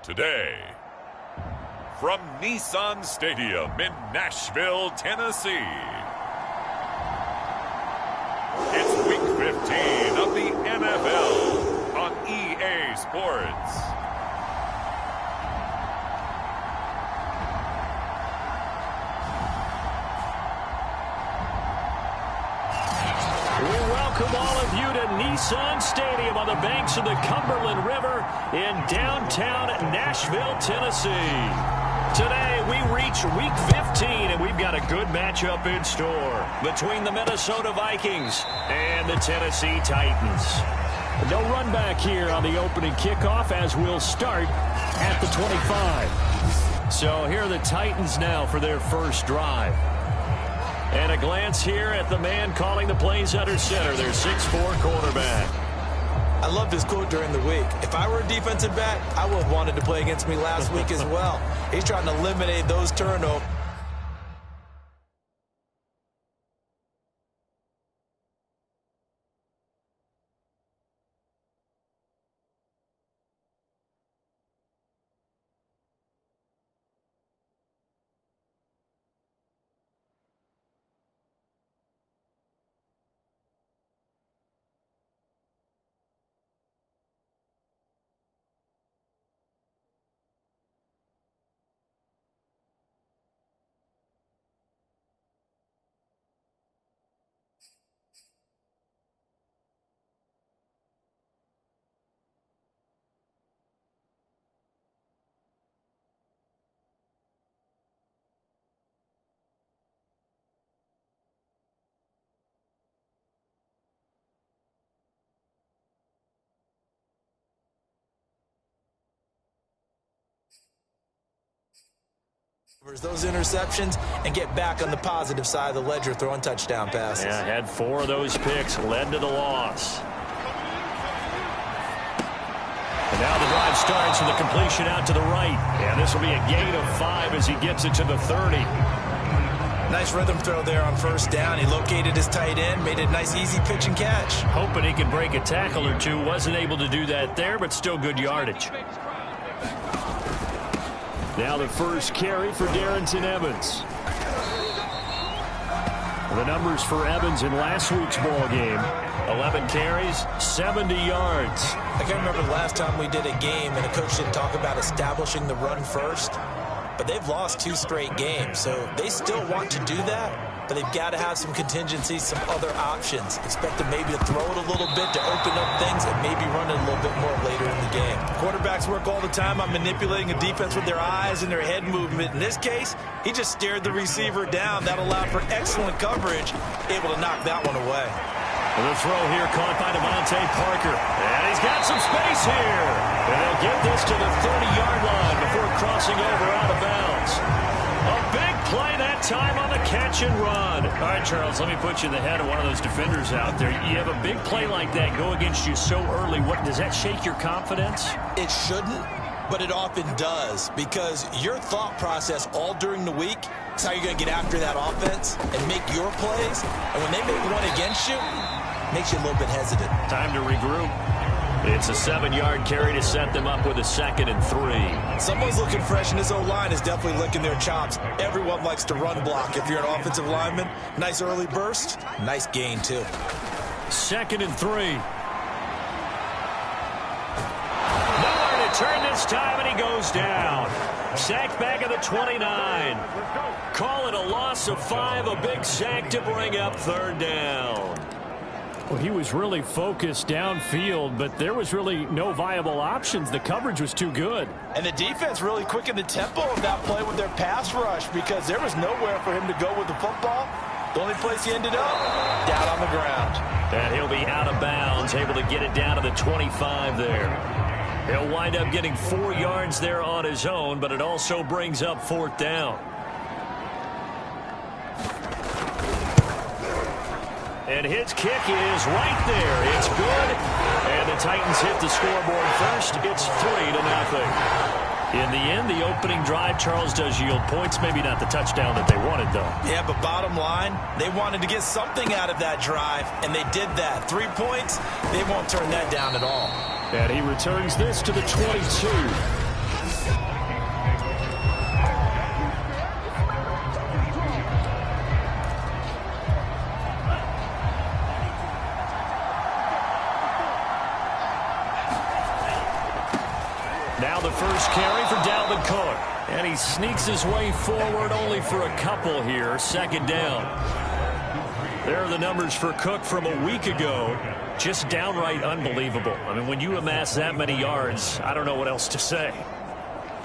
Today, from Nissan Stadium in Nashville, Tennessee, it's Week 15 of the NFL on EA Sports. Welcome all of you to Nissan Stadium on the banks of the Cumberland River in downtown Nashville, Tennessee. Today we reach Week 15 and we've got a good matchup in store between the Minnesota Vikings and the Tennessee Titans. No run back here on the opening kickoff as we'll start at the 25. So here are the Titans now for their first drive. And a glance here at the man calling the plays under center, their 6'4" quarterback. I love this quote during the week. If I were a defensive back, I would have wanted to play against me last week as well. He's trying to eliminate those turnovers. Those interceptions and get back on the positive side of the ledger throwing touchdown passes. Yeah, had 4 of those picks, led to the loss. And now the drive starts with a completion out to the right. And this will be a gain of 5 as he gets it to the 30. Nice rhythm throw there on first down. He located his tight end, made it a nice easy pitch and catch. Hoping he could break a tackle or two. Wasn't able to do that there, but still good yardage. Now the first carry for Darrynton Evans. The numbers for Evans in last week's ball game: 11 carries, 70 yards. I can't remember the last time we did a game and a coach didn't talk about establishing the run first. But they've lost 2 straight games, so they still want to do that. But they've got to have some contingencies, some other options. Expect them maybe to throw it a little bit to open up things and maybe run it a little bit more later in the game. Quarterbacks work all the time on manipulating a defense with their eyes and their head movement. In this case, he just stared the receiver down. That allowed for excellent coverage, able to knock that one away. The throw here caught by Devontae Parker. And he's got some space here. And they'll get this to the 30-yard line before crossing over out of bounds. A big play that time on the catch and run. All right, Charles, let me put you in the head of one of those defenders out there. You have a big play like that go against you so early. Does that shake your confidence? It shouldn't, but it often does, because your thought process all during the week is how you're going to get after that offense and make your plays. And when they make one against you, it makes you a little bit hesitant. Time to regroup. It's a 7-yard carry to set them up with a 2nd and 3. Someone's looking fresh, and this O-line is definitely licking their chops. Everyone likes to run block. If you're an offensive lineman, nice early burst, nice gain too. 2nd and 3. Nowhere to turn this time, and he goes down. Sacked back at the 29. Call it a loss of 5, a big sack to bring up 3rd down. Well, he was really focused downfield, but there was really no viable options. The coverage was too good. And the defense really quickened the tempo of that play with their pass rush, because there was nowhere for him to go with the football. The only place he ended up, down on the ground. And he'll be out of bounds, able to get it down to the 25 there. He'll wind up getting 4 yards there on his own, but it also brings up 4th down. And his kick is right there. It's good. And the Titans hit the scoreboard first. It's 3-0. In the end, the opening drive, Charles, does yield points. Maybe not the touchdown that they wanted, though. Yeah, but bottom line, they wanted to get something out of that drive, and they did that. 3 points, they won't turn that down at all. And he returns this to the 22. Now the first carry for Dalvin Cook. And he sneaks his way forward only for a couple here. Second down. There are the numbers for Cook from a week ago. Just downright unbelievable. I mean, when you amass that many yards, I don't know what else to say.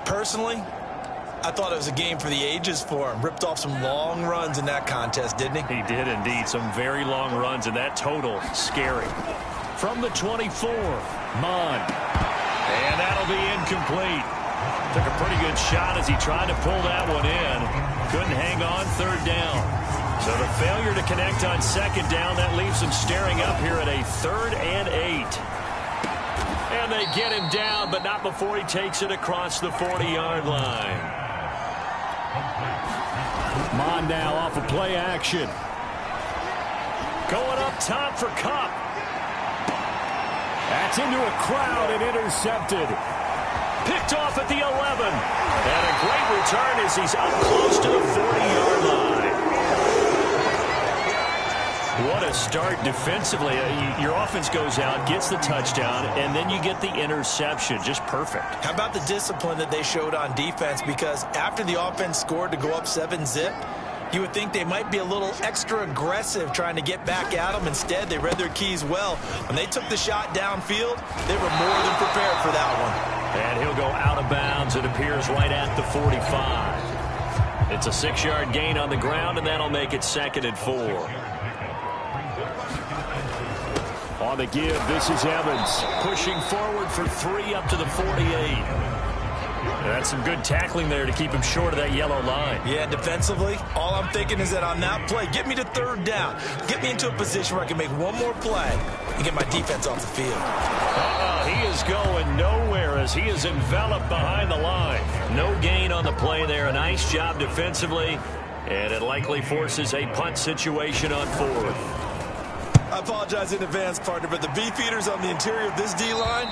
Personally, I thought it was a game for the ages for him. Ripped off some long runs in that contest, didn't he? He did indeed. Some very long runs, and that total, scary. From the 24, Mond. And that'll be incomplete. Took a pretty good shot as he tried to pull that one in. Couldn't hang on third down. So the failure to connect on second down, that leaves him staring up here at a 3rd and 8. And they get him down, but not before he takes it across the 40-yard line. Mond now off of play action. Going up top for Kupp. That's into a crowd and intercepted. Picked off at the 11. And a great return as he's up close to the 40-yard line. What a start defensively. Your offense goes out, gets the touchdown, and then you get the interception. Just perfect. How about the discipline that they showed on defense? Because after the offense scored to go up 7-zip, you would think they might be a little extra aggressive trying to get back at them. Instead, they read their keys well. When they took the shot downfield, they were more than prepared for that one. And he'll go out of bounds, it appears, right at the 45. It's a 6-yard gain on the ground, and that'll make it 2nd and 4. On the give, this is Evans. Pushing forward for 3 up to the 48. That's some good tackling there to keep him short of that yellow line. Yeah, defensively, all I'm thinking is that on that play, get me to 3rd down. Get me into a position where I can make one more play and get my defense off the field. He is going nowhere as he is enveloped behind the line. No gain on the play there. A nice job defensively, and it likely forces a punt situation on 4th. I apologize in advance, partner, but the beefeaters on the interior of this D-line,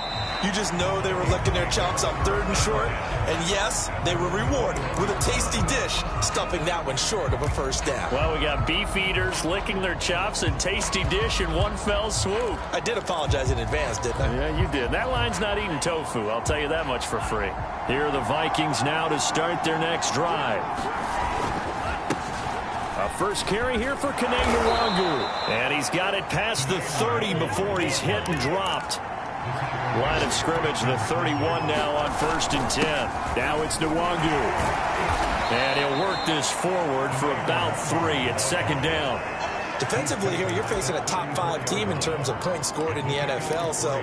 you just know they were licking their chops on 3rd and short. And yes, they were rewarded with a tasty dish, stuffing that one short of a 1st down. Well, we got beefeaters licking their chops and tasty dish in one fell swoop. I did apologize in advance, didn't I? Yeah, you did. That line's not eating tofu, I'll tell you that much for free. Here are the Vikings now to start their next drive. A first carry here for Kene Nwangwu. And he's got it past the 30 before he's hit and dropped. Line of scrimmage, the 31 now on 1st and 10. Now it's Nwangwu. And he'll work this forward for about 3 at 2nd down. Defensively here, you're facing a top 5 team in terms of points scored in the NFL. So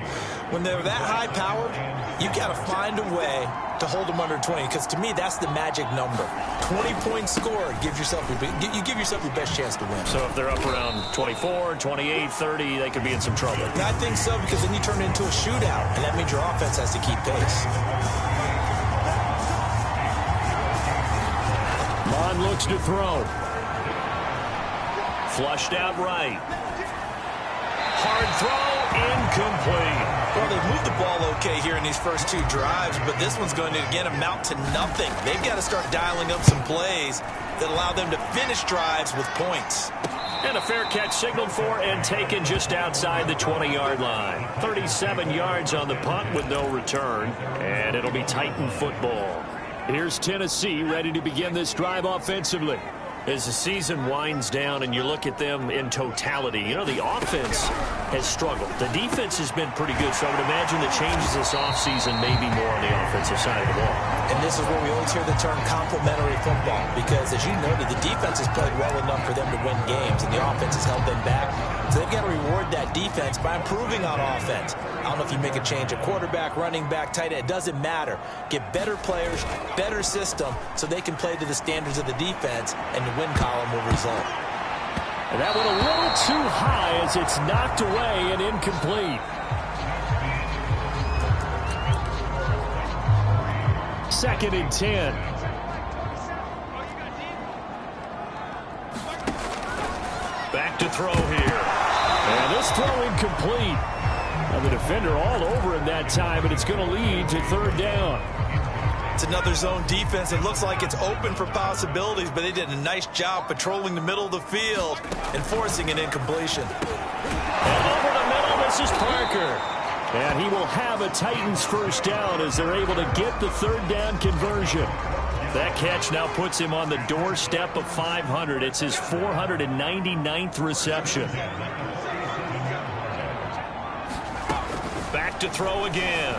when they're that high-powered, you got to find a way to hold them under 20, because to me, that's the magic number. 20 points scored, you give yourself your best chance to win. So if they're up around 24, 28, 30, they could be in some trouble. I think so, because then you turn it into a shootout, and that means your offense has to keep pace. Mond looks to throw. Flushed out right. Hard throw, incomplete. Well, they've moved the ball okay here in these first 2 drives, but this one's going to, again, amount to nothing. They've got to start dialing up some plays that allow them to finish drives with points. And a fair catch signaled for and taken just outside the 20-yard line. 37 yards on the punt with no return, and it'll be Titan football. Here's Tennessee ready to begin this drive offensively. As the season winds down and you look at them in totality, you know, the offense has struggled. The defense has been pretty good, so I would imagine the changes this offseason may be more on the offensive side of the ball. And this is where we always hear the term complementary football, because as you noted, the defense has played well enough for them to win games, and the offense has held them back. So they've got to reward that defense by improving on offense. I don't know if you make a change at quarterback, running back, tight end. It doesn't matter. Get better players, better system, so they can play to the standards of the defense, and the win column will result. And that one a little too high as it's knocked away and incomplete. Second and 10. Back to throw here. And this throw incomplete. And the defender all over him that time, and it's going to lead to 3rd down. It's another zone defense. It looks like it's open for possibilities, but they did a nice job patrolling the middle of the field and forcing an incompletion. And over the middle, this is Parker. And he will have a Titans first down as they're able to get the third down conversion. That catch now puts him on the doorstep of 500. It's his 499th reception. Back to throw again.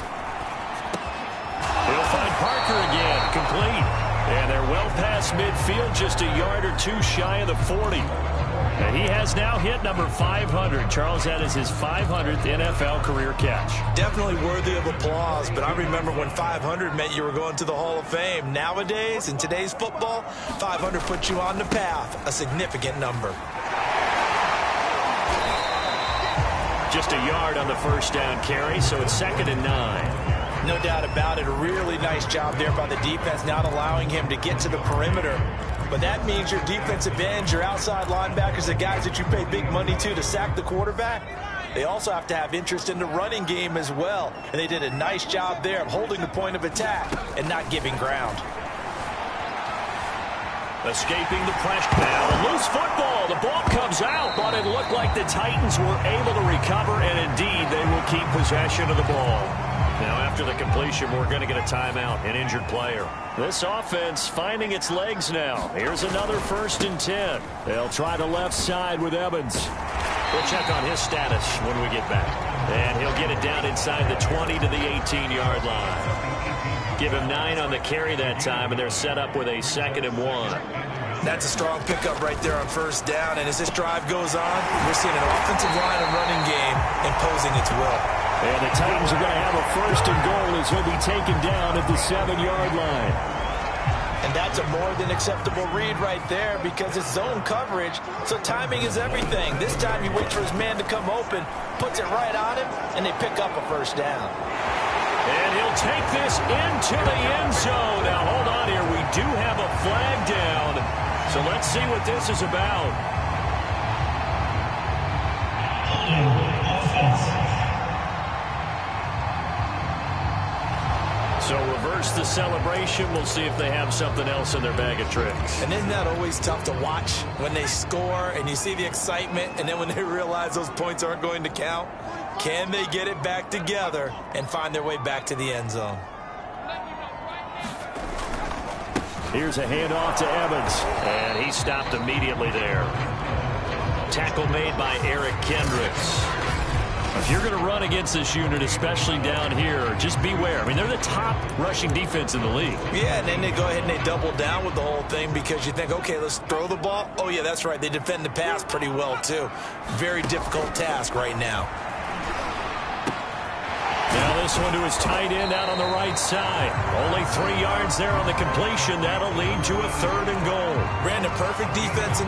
He'll find Parker again. Complete. And they're well past midfield, just a yard or two shy of the 40. And he has now hit number 500. Charles, that is his 500th NFL career catch. Definitely worthy of applause, but I remember when 500 meant you were going to the Hall of Fame. Nowadays, in today's football, 500 puts you on the path, a significant number. Just a yard on the first down carry, so it's 2nd and 9. No doubt about it. A really nice job there by the defense, not allowing him to get to the perimeter. But that means your defensive ends, your outside linebackers, the guys that you pay big money to sack the quarterback, they also have to have interest in the running game as well. And they did a nice job there of holding the point of attack and not giving ground. Escaping the pressure. Now a loose football. The ball comes out, but it looked like the Titans were able to recover, and indeed they will keep possession of the ball. Now after the completion, we're going to get a timeout, an injured player. This offense finding its legs now. Here's another 1st and 10. They'll try the left side with Evans. We'll check on his status when we get back. And he'll get it down inside the 20 to the 18-yard line. Give him 9 on the carry that time, and they're set up with a 2nd and 1. That's a strong pickup right there on first down. And as this drive goes on, we're seeing an offensive line and running game imposing its will. And the Titans are going to have a 1st and goal as he'll be taken down at the 7-yard line. And that's a more than acceptable read right there because it's zone coverage, so timing is everything. This time he waits for his man to come open, puts it right on him, and they pick up a 1st down. And he'll take this into the end zone. Now, hold on here. We do have a flag down. So let's see what this is about. So reverse the celebration. We'll see if they have something else in their bag of tricks. And isn't that always tough to watch when they score and you see the excitement, and then when they realize those points aren't going to count? Can they get it back together and find their way back to the end zone? Here's a handoff to Evans, and he stopped immediately there. Tackle made by Eric Kendricks. If you're going to run against this unit, especially down here, just beware. I mean, they're the top rushing defense in the league. Yeah, and then they go ahead and they double down with the whole thing because you think, okay, let's throw the ball. Oh, yeah, that's right. They defend the pass pretty well, too. Very difficult task right now. Now this one to his tight end out on the right side. Only 3 yards there on the completion. That'll lead to a 3rd and goal. Brandon, perfect defense.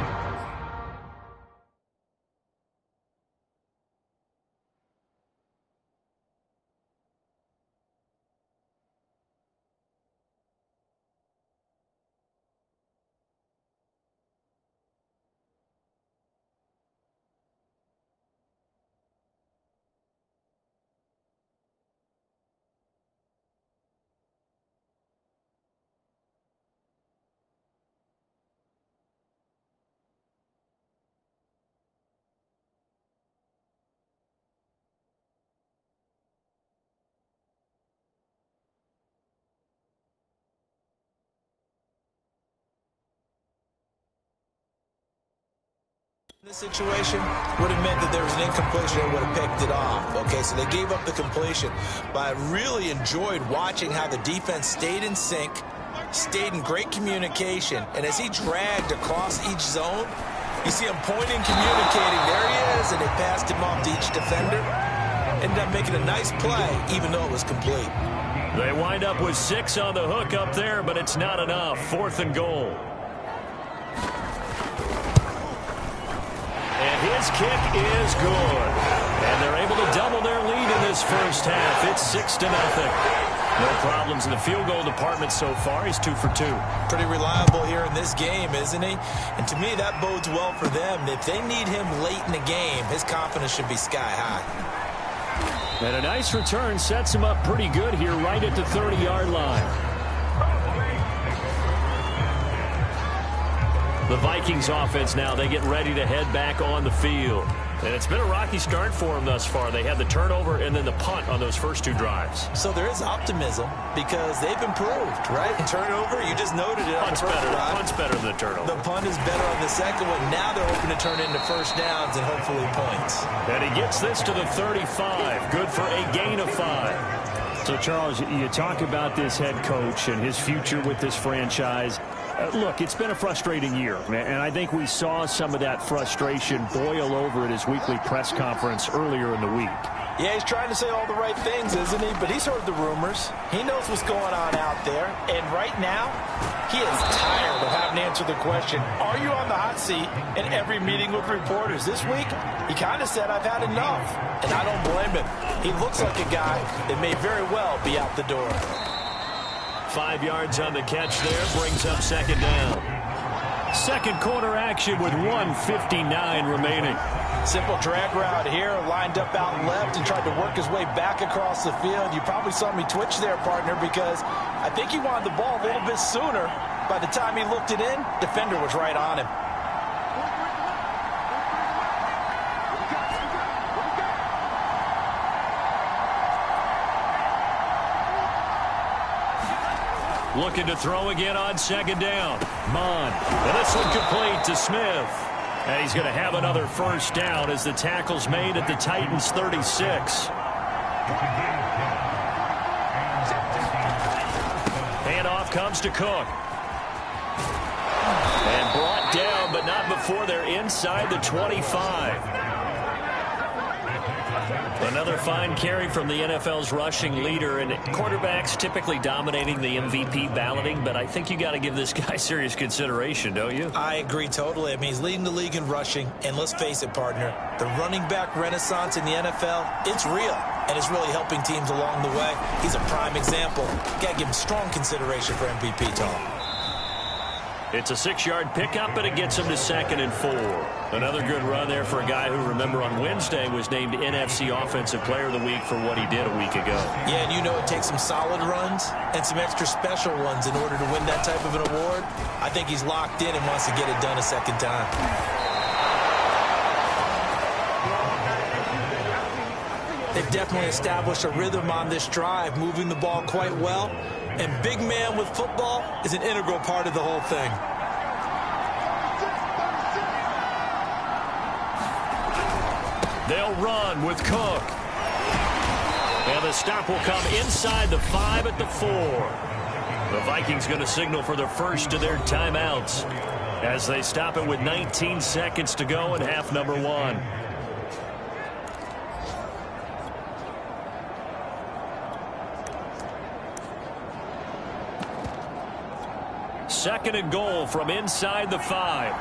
This situation would have meant that there was an incompletion and would have picked it off. Okay, so they gave up the completion. But I really enjoyed watching how the defense stayed in sync, stayed in great communication, and as he dragged across each zone, you see him pointing, communicating. There he is, and they passed him off to each defender. Ended up making a nice play, even though it was complete. They wind up with 6 on the hook up there, but it's not enough. 4th and goal. And his kick is good. And they're able to double their lead in this first half. It's 6-0. No problems in the field goal department so far. He's 2 for 2. Pretty reliable here in this game, isn't he? And to me, that bodes well for them. If they need him late in the game, his confidence should be sky high. And a nice return sets him up pretty good here right at the 30-yard line. The Vikings offense now, they get ready to head back on the field. And it's been a rocky start for them thus far. They had the turnover and then the punt on those first 2 drives. So there is optimism because they've improved, right? Turnover, you just noted it on the first drive. Punt's better than the turnover. The punt is better on the second one. Now they're hoping to turn into first downs and hopefully points. And he gets this to the 35. Good for a gain of 5. So, Charles, you talk about this head coach and his future with this franchise. Look, it's been a frustrating year, and I think we saw some of that frustration boil over at his weekly press conference earlier in the week. Yeah, he's trying to say all the right things, isn't he? But he's heard the rumors. He knows what's going on out there. And right now, he is tired of having to answer the question, are you on the hot seat in every meeting with reporters? This week, he kind of said, I've had enough. And I don't blame him. He looks like a guy that may very well be out the door. 5 yards on the catch there, brings up second down. Second quarter action with 1:59 remaining. Simple drag route here, lined up out left and tried to work his way back across the field. You probably saw me twitch there, partner, because I think he wanted the ball a little bit sooner. By the time he looked it in, defender was right on him. Looking to throw again on second down. Mond. And this one complete to Smith. And he's going to have another first down as the tackle's made at the Titans' 36. Handoff comes to Cook. And brought down, but not before they're inside the 25. Another fine carry from the NFL's rushing leader, and quarterbacks typically dominating the MVP balloting, but I think you got to give this guy serious consideration, don't you? I agree totally. I mean, he's leading the league in rushing, and let's face it, partner, the running back renaissance in the NFL, it's real, and it's really helping teams along the way. He's a prime example. Got to give him strong consideration for MVP talk. It's a 6-yard pickup, but it him to 2nd and 4. Another good run there for a guy who, remember, on Wednesday was named NFC Offensive Player of the Week for what he did a week ago. Yeah, and you know it takes some solid runs and some extra special ones in order to win that type of an award. I think he's locked in and wants to get it done a second time. They've definitely established a rhythm on this drive, moving the ball quite well. And big man with football is an integral part of the whole thing. They'll run with Cook. And the stop will come inside the 5 at the 4. The Vikings going to signal for the first of their timeouts as they stop it with 19 seconds to go in half number 1. Second and goal from inside the 5.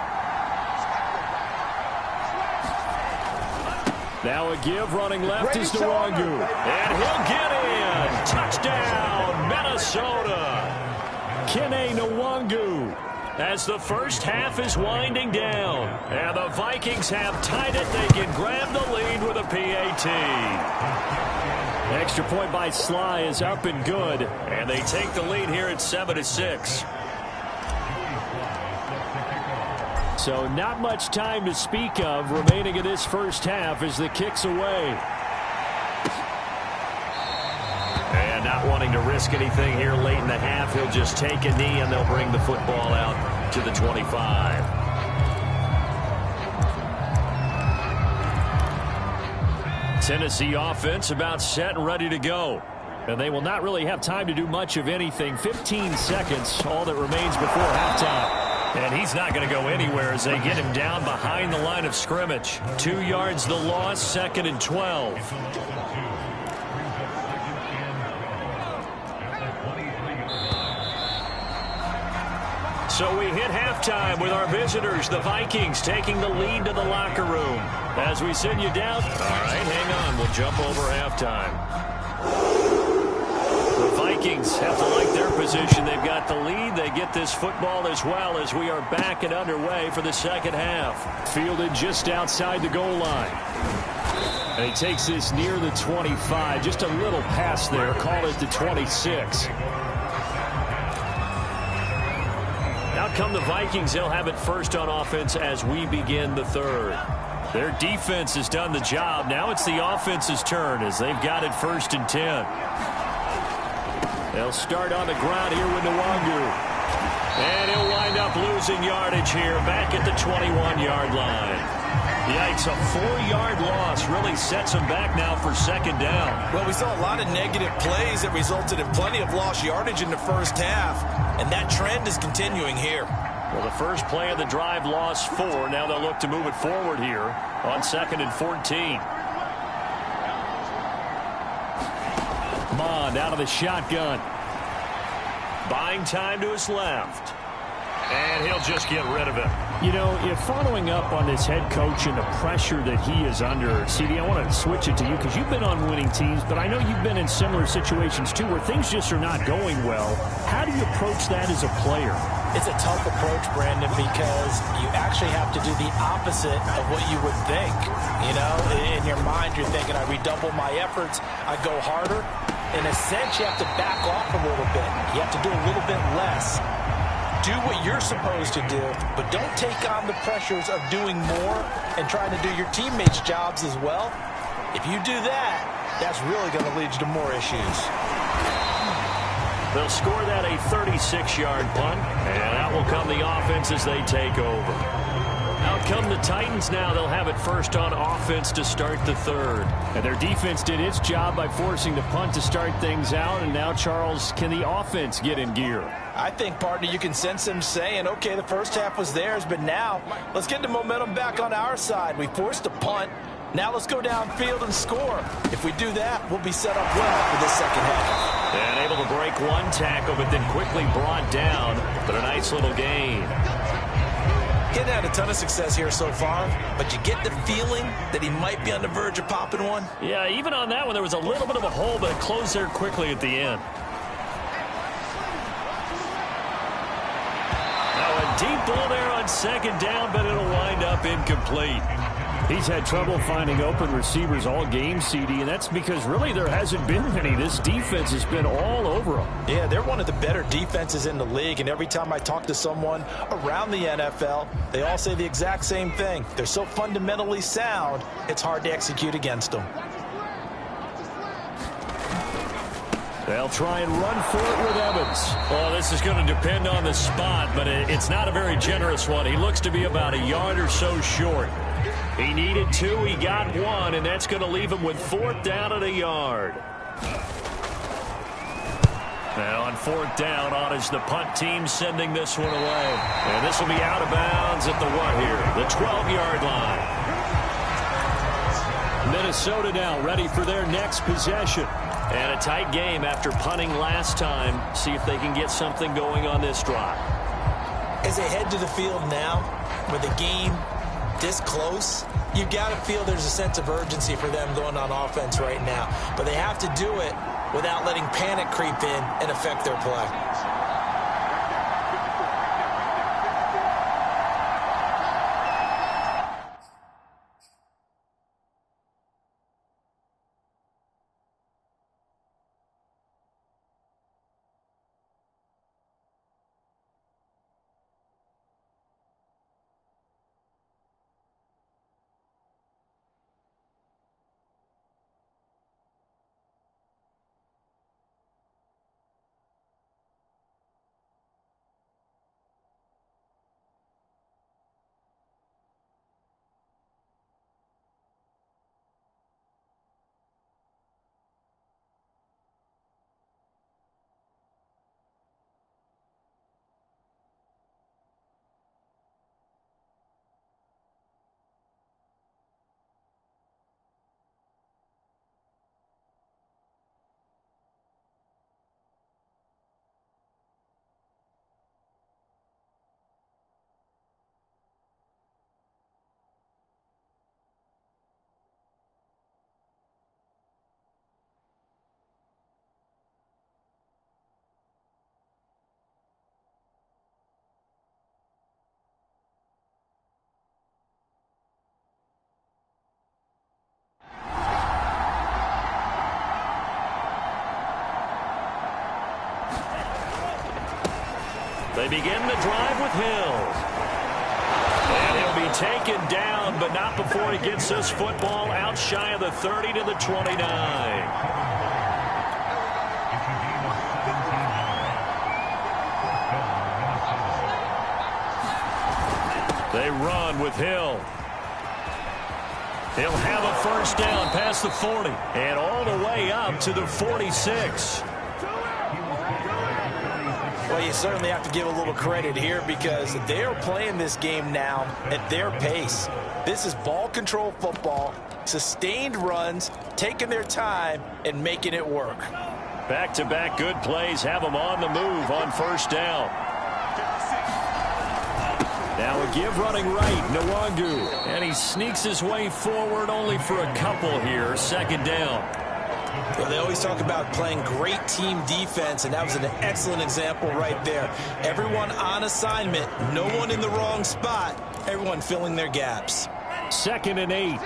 Now a give running left is Nwangu. And he'll get in. Touchdown, Minnesota. Kene Nwangu. As the first half is winding down. And the Vikings have tied it. They can grab the lead with a PAT. Extra point by Sly is up and good. And they take the lead here at 7-6. So not much time to speak of remaining in this first half as the kick's away. And not wanting to risk anything here late in the half, he'll just take a knee and they'll bring the football out to the 25. Tennessee offense about set and ready to go. And they will not really have time to do much of anything. 15 seconds, all that remains before halftime. And he's not going to go anywhere as they get him down behind the line of scrimmage. 2 yards the loss, 2nd and 12. So we hit halftime with our visitors, the Vikings, taking the lead to the locker room. As we send you down, all right, hang on, we'll jump over halftime. The Vikings have to like their position. They've got the lead. They get this football as well as we are back and underway for the second half. Fielded just outside the goal line. And he takes this near the 25. Just a little pass there. Call it the 26. Out come the Vikings. They'll have it first on offense as we begin the third. Their defense has done the job. Now it's the offense's turn as they've got it 1st and 10. They'll start on the ground here with Nwangu. And he'll wind up losing yardage here back at the 21-yard line. Yikes, a 4-yard loss really sets him back now for 2nd down. Well, we saw a lot of negative plays that resulted in plenty of lost yardage in the first half, and that trend is continuing here. Well, the first play of the drive lost 4. Now they'll look to move it forward here on 2nd and 14. Mond out of the shotgun. Buying time to his left. And he'll just get rid of it. You know, if following up on this head coach and the pressure that he is under, CD, I want to switch it to you because you've been on winning teams, but I know you've been in similar situations too where things just are not going well. How do you approach that as a player? It's a tough approach, Brandon, because you actually have to do the opposite of what you would think. You know, in your mind, you're thinking, I redouble my efforts, I go harder. In a sense, you have to back off a little bit. You have to do a little bit less. Do what you're supposed to do, but don't take on the pressures of doing more and trying to do your teammates' jobs as well. If you do that, that's really going to lead you to more issues. They'll score that a 36-yard punt, and out will come the offense as they take over. Out come the Titans now. They'll have it first on offense to start the 3rd. And their defense did its job by forcing the punt to start things out. And now, Charles, can the offense get in gear? I think, partner, you can sense them saying, okay, the first half was theirs, but now let's get the momentum back on our side. We forced a punt. Now let's go downfield and score. If we do that, we'll be set up well for this second half. And able to break one tackle, but then quickly brought down. But a nice little gain. Getting had a ton of success here so far, but you get the feeling that he might be on the verge of popping one. Yeah, even on that one, there was a little bit of a hole, but it closed there quickly at the end. Now a deep ball there on 2nd down, but it'll wind up incomplete. He's had trouble finding open receivers all game, CD, and that's because really there hasn't been any. This defense has been all over them. Yeah, they're one of the better defenses in the league, and every time I talk to someone around the NFL, they all say the exact same thing. They're so fundamentally sound, it's hard to execute against them. They'll try and run for it with Evans. Well, this is going to depend on the spot, but it's not a very generous one. He looks to be about a yard or so short. He needed 2, he got 1, and that's going to leave him with 4th down at a yard. Now on 4th down, on is the punt team sending this one away. And this will be out of bounds at the what here? The 12-yard line. Minnesota now ready for their next possession. And a tight game after punting last time. See if they can get something going on this drive. As they head to the field now, with the game this close, you've got to feel there's a sense of urgency for them going on offense right now. But they have to do it without letting panic creep in and affect their play. They begin the drive with Hill. And he'll be be taken down, but not before he gets this football out shy of the 30 to the 29. They run with Hill. He'll have a first down past the 40 and all the way up to the 46. Well, you certainly have to give a little credit here because they're playing this game now at their pace. This is ball control football, sustained runs, taking their time, and making it work. Back-to-back good plays have them on the move on first down. Now a give running right, Nwangu. And he sneaks his way forward only for a couple here, second down. Well, they always talk about playing great team defense, and that was an excellent example right there. Everyone on assignment, no one in the wrong spot, everyone filling their gaps. 2nd and 8.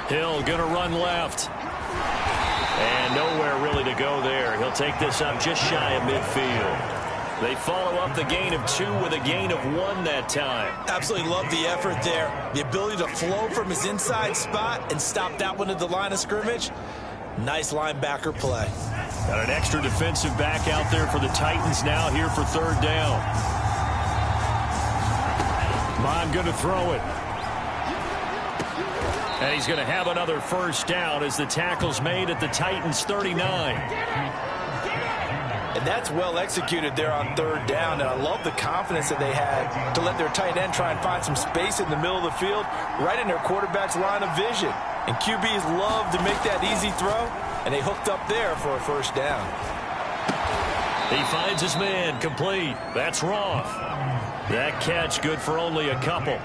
Hill gonna run left. And nowhere really to go there. He'll take this up just shy of midfield. They follow up the gain of 2 with a gain of 1 that time. Absolutely love the effort there. The ability to flow from his inside spot and stop that one at the line of scrimmage. Nice linebacker play. Got an extra defensive back out there for the Titans now here for third down. Mon going to throw it. And he's going to have another first down as the tackle's made at the Titans' 39. And that's well executed there on third down. And I love the confidence that they had to let their tight end try and find some space in the middle of the field, right in their quarterback's line of vision. And QBs love to make that easy throw, and they hooked up there for a first down. He finds his man, complete. That's Roth. That catch good for only a couple.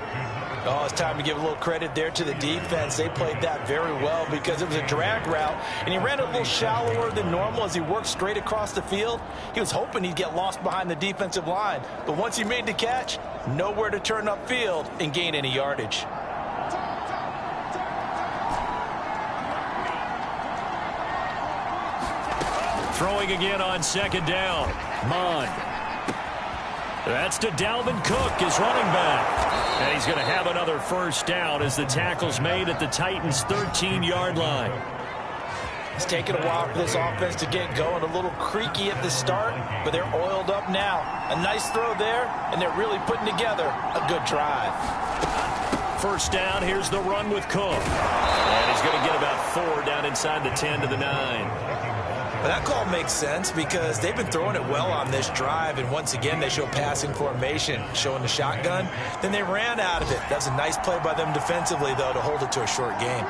Oh, it's time to give a little credit there to the defense. They played that very well because it was a drag route, and he ran a little shallower than normal as he worked straight across the field. He was hoping he'd get lost behind the defensive line, but once he made the catch, nowhere to turn upfield and gain any yardage. Throwing again on second down. Mon. That's to Dalvin Cook, his running back. And he's going to have another first down as the tackle's made at the Titans' 13-yard line. It's taken a while for this offense to get going. A little creaky at the start, but they're oiled up now. A nice throw there, and they're really putting together a good drive. First down, here's the run with Cook. And he's going to get about 4 down inside the 10 to the 9. But that call makes sense because they've been throwing it well on this drive, and once again they show passing formation, showing the shotgun. Then they ran out of it. That's a nice play by them defensively, though, to hold it to a short game.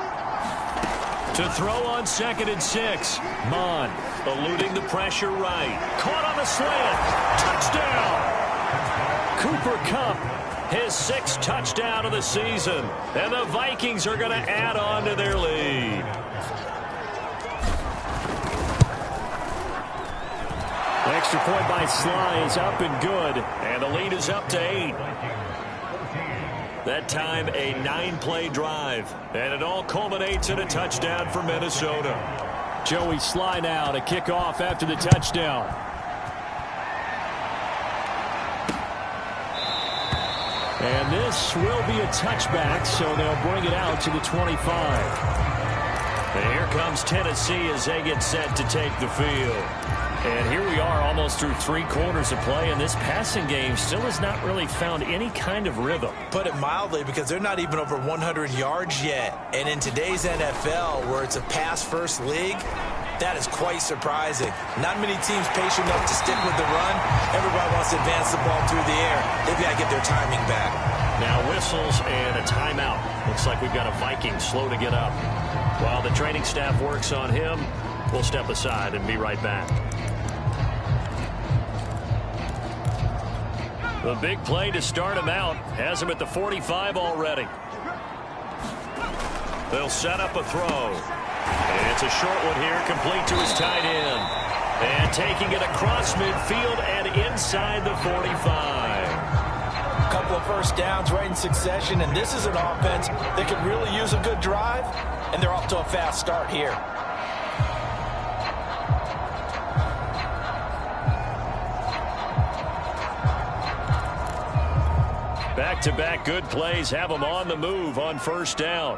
To throw on 2nd and 6. Mon eluding the pressure right. Caught on a slant. Touchdown! Cooper Kupp, his 6th touchdown of the season. And the Vikings are going to add on to their lead. Extra point by Sly is up and good, and the lead is up to 8. That time a 9-play drive, and it all culminates in a touchdown for Minnesota. Joey Sly now to kick off after the touchdown. And this will be a touchback, so they'll bring it out to the 25. And here comes Tennessee as they get set to take the field. And here we are almost through 3 quarters of play, and this passing game still has not really found any kind of rhythm. Put it mildly, because they're not even over 100 yards yet. And in today's NFL, where it's a pass-first league, that is quite surprising. Not many teams patient enough to stick with the run. Everybody wants to advance the ball through the air. They've got to get their timing back. Now whistles and a timeout. Looks like we've got a Viking slow to get up. While the training staff works on him, we'll step aside and be right back. The big play to start him out has him at the 45 already. They'll set up a throw. And it's a short one here, complete to his tight end. And taking it across midfield and inside the 45. A couple of first downs right in succession, and this is an offense that could really use a good drive, and they're off to a fast start here. Back-to-back good plays have them on the move on first down.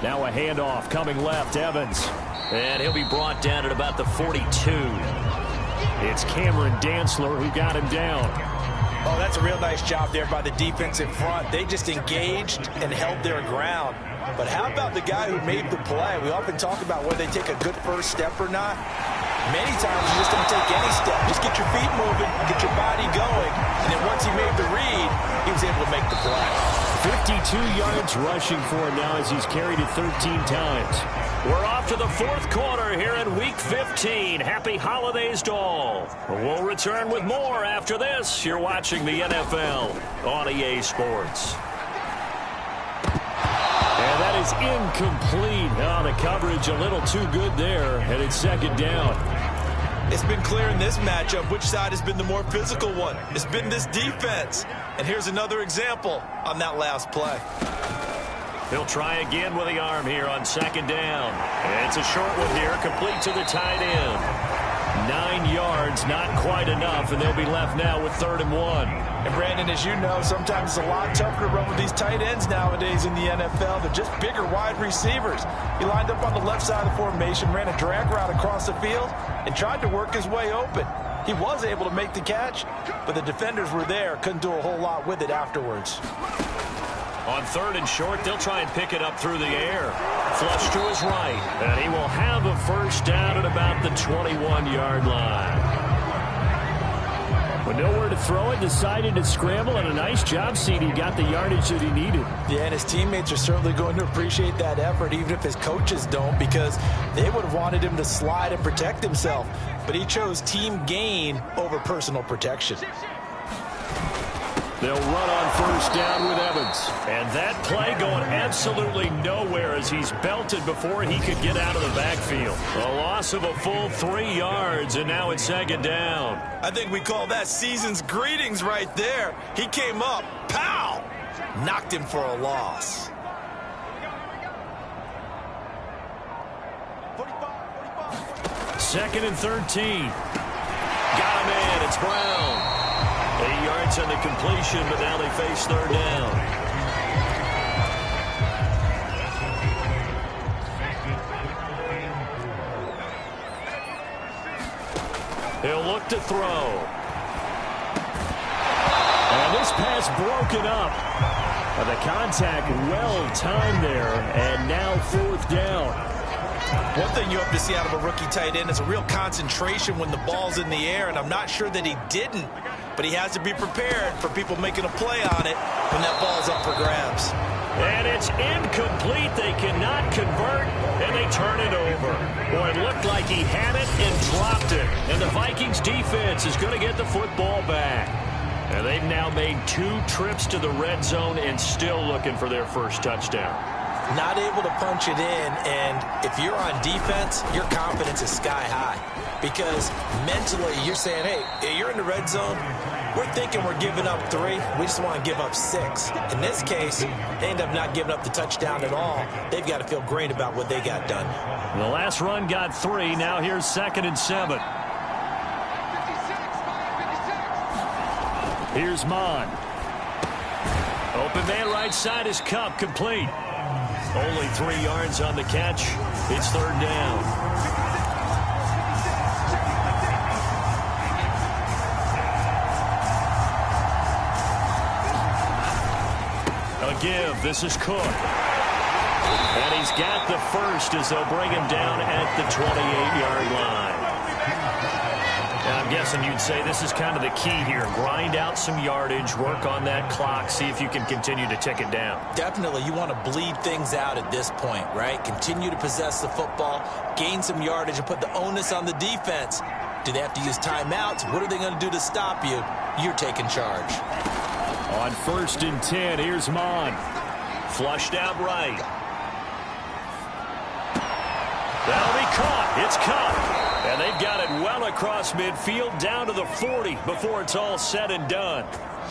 Now a handoff coming left, Evans. And he'll be brought down at about the 42. It's Cameron Dantzler who got him down. Oh, that's a real nice job there by the defensive front. They just engaged and held their ground. But how about the guy who made the play? We often talk about whether they take a good first step or not. Many times you just don't take any step. Just get your feet moving, get your body going, and then once he made the read, he was able to make the play. 52 yards rushing for him now as he's carried it 13 times. We're off to the fourth quarter here in Week 15. Happy holidays to all. We'll return with more after this. You're watching the NFL on EA Sports. And that is incomplete. Oh, the coverage a little too good there, and it's second down. It's been clear in this matchup which side has been the more physical one. It's been this defense. And here's another example on that last play. He'll try again with the arm here on second down. It's a short one here, complete to the tight end. 9 yards, not quite enough, and they'll be left now with 3rd and 1. And Brandon, as you know, sometimes it's a lot tougher to run with these tight ends nowadays in the NFL. They're just bigger wide receivers. He lined up on the left side of the formation, ran a drag route across the field, and tried to work his way open. He was able to make the catch, but the defenders were there, couldn't do a whole lot with it afterwards. On 3rd and short, they'll try and pick it up through the air. Flush to his right, and he will have a first down at about the 21-yard line. With nowhere to throw it, decided to scramble, and a nice job seeing he got the yardage that he needed. Yeah, and his teammates are certainly going to appreciate that effort, even if his coaches don't, because they would have wanted him to slide and protect himself. But he chose team gain over personal protection. They'll run on first down with Evans. And that play going absolutely nowhere as he's belted before he could get out of the backfield. A loss of a full 3 yards, and now it's second down. I think we call that season's greetings right there. He came up, pow! Knocked him for a loss. Second and 13. Got him in. It's Brown. 8 yards on the completion, but now they face 3rd down. He'll look to throw. And this pass broken up. The contact well timed there, and now 4th down. One thing you hope to see out of a rookie tight end is a real concentration when the ball's in the air, and I'm not sure that he didn't. But he has to be prepared for people making a play on it when that ball's up for grabs. And it's incomplete. They cannot convert, and they turn it over. Boy, it looked like he had it and dropped it. And the Vikings defense is going to get the football back. And they've now made 2 trips to the red zone and still looking for their first touchdown. Not able to punch it in, and if you're on defense, your confidence is sky high. Because mentally, you're saying, hey, you're in the red zone. We're thinking we're giving up 3. We just want to give up 6. In this case, they end up not giving up the touchdown at all. They've got to feel great about what they got done. The last run got 3. Now here's 2nd and 7. Here's Mon. Open man right side is Cup, complete. Only 3 yards on the catch. It's 3rd down. A give. This is Cook. And he's got the first as they'll bring him down at the 28-yard line. And I'm guessing you'd say this is kind of the key here. Grind out some yardage, work on that clock, see if you can continue to tick it down. Definitely. You want to bleed things out at this point, right? Continue to possess the football, gain some yardage, and put the onus on the defense. Do they have to use timeouts? What are they going to do to stop you? You're taking charge. On 1st and 10, here's Mon. Flushed out right. That'll be caught. It's caught. And they've got it well across midfield down to the 40 before it's all said and done.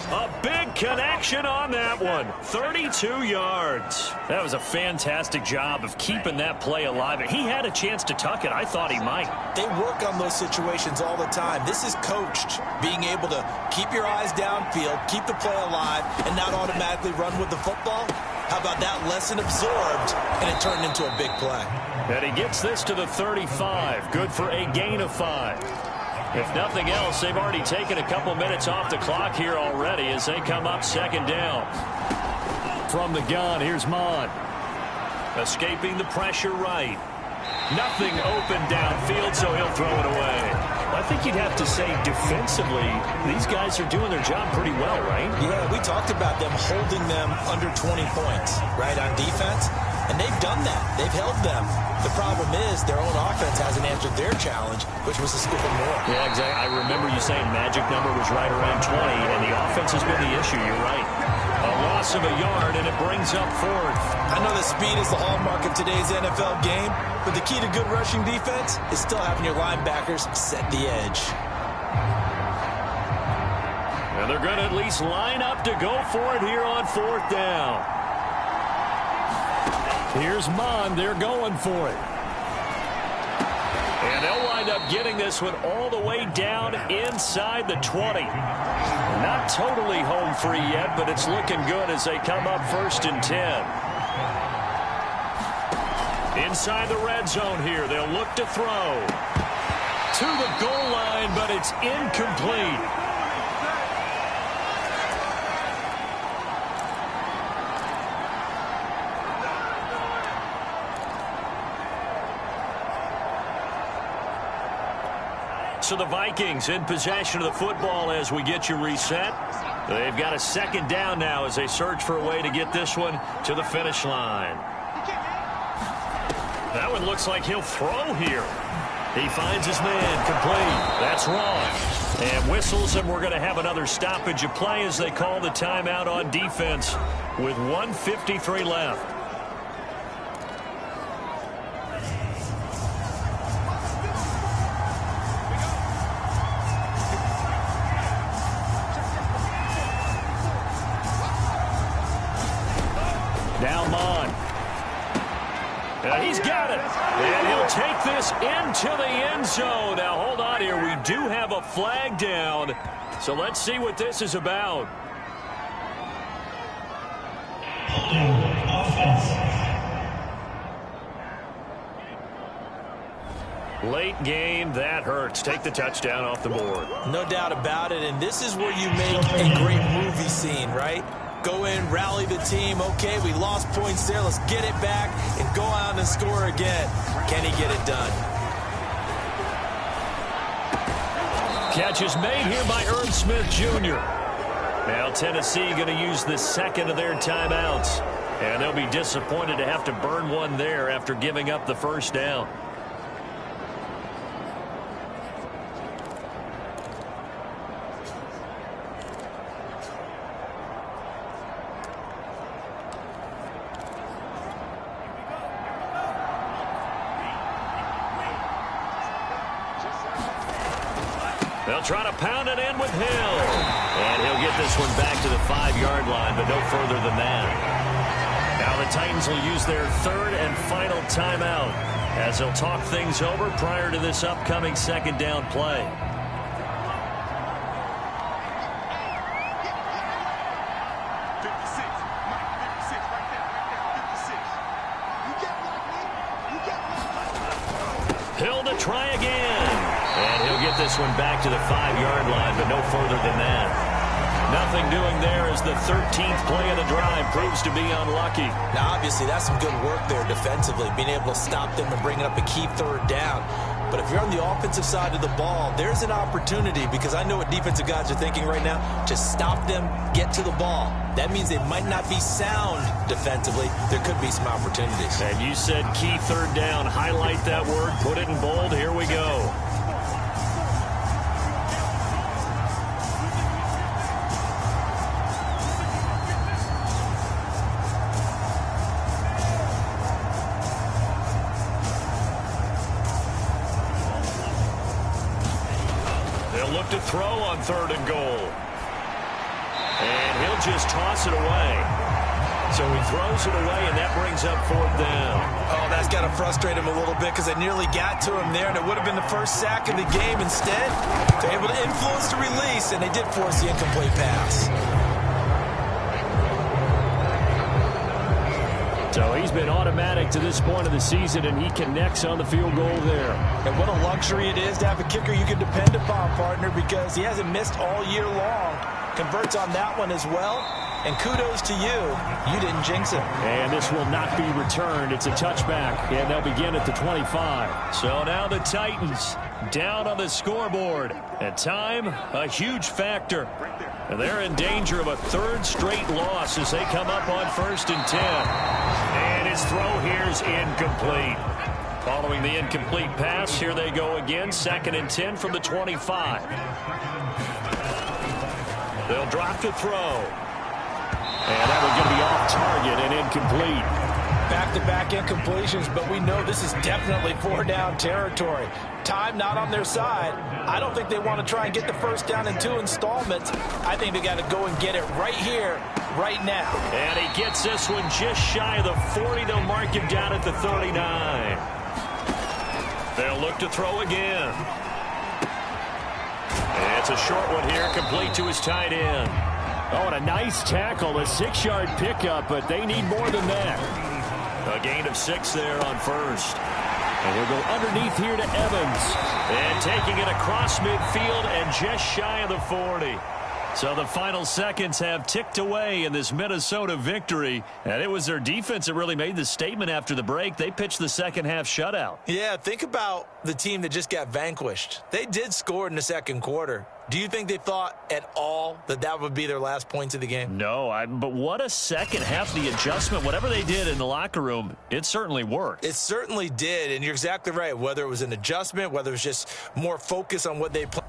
A big connection on that one. 32 yards. That was a fantastic job of keeping that play alive. He had a chance to tuck it. I thought he might. They work on those situations all the time. This is coached, being able to keep your eyes downfield, keep the play alive, and not automatically run with the football. How about that lesson absorbed, and it turned into a big play. And he gets this to the 35. Good for a gain of 5. If nothing else, they've already taken a couple minutes off the clock here already as they come up second down. From the gun, here's Mond. Escaping the pressure right. Nothing open downfield, so he'll throw it away. I think you'd have to say defensively, these guys are doing their job pretty well, right? Yeah, we talked about them holding them under 20 points, right, on defense. And they've done that. They've held them. The problem is their own offense hasn't answered their challenge, which was to score more. Yeah, exactly. I remember you saying magic number was right around 20, and the offense has been the issue. You're right. A loss of a yard, and it brings up 4th. I know that speed is the hallmark of today's NFL game, but the key to good rushing defense is still having your linebackers set the edge. And they're going to at least line up to go for it here on 4th down. Here's Mond. They're going for it. And they'll wind up getting this one all the way down inside the 20. Not totally home free yet, but it's looking good as they come up 1st and 10. Inside the red zone here, they'll look to throw. To the goal line, but it's incomplete. So the Vikings in possession of the football as we get you reset. They've got a second down now as they search for a way to get this one to the finish line. That one looks like he'll throw here. He finds his man complete. That's wrong. And whistles, and we're going to have another stoppage of play as they call the timeout on defense with 1:53 left. Now Mond. He's got it. And he'll take this into the end zone. Now, hold on here. We do have a flag down. So let's see what this is about. Late game, that hurts. Take the touchdown off the board. No doubt about it. And this is where you make a great movie scene, right? Go in, rally the team. Okay, we lost points there. Let's get it back and go out and score again. Can he get it done? Catch is made here by Irv Smith Jr. Now Tennessee going to use the second of their timeouts. And they'll be disappointed to have to burn one there after giving up the first down. They'll try to pound it in with Hill. And he'll get this one back to the 5-yard line, but no further than that. Now the Titans will use their third and final timeout as they'll talk things over prior to this upcoming second down play. Hill to try again. And he'll get this one back to the 5-yard line, but no further than that. Nothing doing there as the 13th play of the drive proves to be unlucky. Now, obviously, that's some good work there defensively, being able to stop them and bringing up a key third down. But if you're on the offensive side of the ball, there's an opportunity, because I know what defensive guys are thinking right now, to stop them, get to the ball. That means they might not be sound defensively. There could be some opportunities. And you said key third down. Highlight that word. Put it in bold. Here we go. They'll look to throw on 3rd and goal. And he'll just toss it away. So he throws it away, and that brings up 4th down. Oh, that's got to frustrate him a little bit because they nearly got to him there, and it would have been the first sack of the game. Instead, they're able to influence the release, and they did force the incomplete pass. So he's been automatic to this point of the season, and he connects on the field goal there. And what a luxury it is to have a kicker you can depend upon, partner, because he hasn't missed all year long. Converts on that one as well. And kudos to you. You didn't jinx it. And this will not be returned. It's a touchback, and they'll begin at the 25. So now the Titans down on the scoreboard. And time, a huge factor. And they're in danger of a 3rd straight loss as they come up on 1st and 10. And his throw here's incomplete. Following the incomplete pass, here they go again. 2nd and 10 from the 25. They'll drop to throw. And that one going to be off target and incomplete. Back-to-back incompletions, but we know this is definitely 4-down territory. Time not on their side. I don't think they want to try and get the first down in 2 installments. I think they got to go and get it right here, right now. And he gets this one just shy of the 40. They'll mark him down at the 39. They'll look to throw again. And it's a short one here, complete to his tight end. Oh, and a nice tackle, a 6-yard pickup, but they need more than that. A gain of 6 there on 1st. And they'll go underneath here to Evans. And taking it across midfield and just shy of the 40. So the final seconds have ticked away in this Minnesota victory. And it was their defense that really made the statement after the break. They pitched the second-half shutout. Yeah, think about the team that just got vanquished. They did score in the 2nd quarter. Do you think they thought at all that that would be their last points of the game? No, but what a second half. The adjustment, whatever they did in the locker room, it certainly worked. It certainly did, and you're exactly right. Whether it was an adjustment, whether it was just more focus on what they played.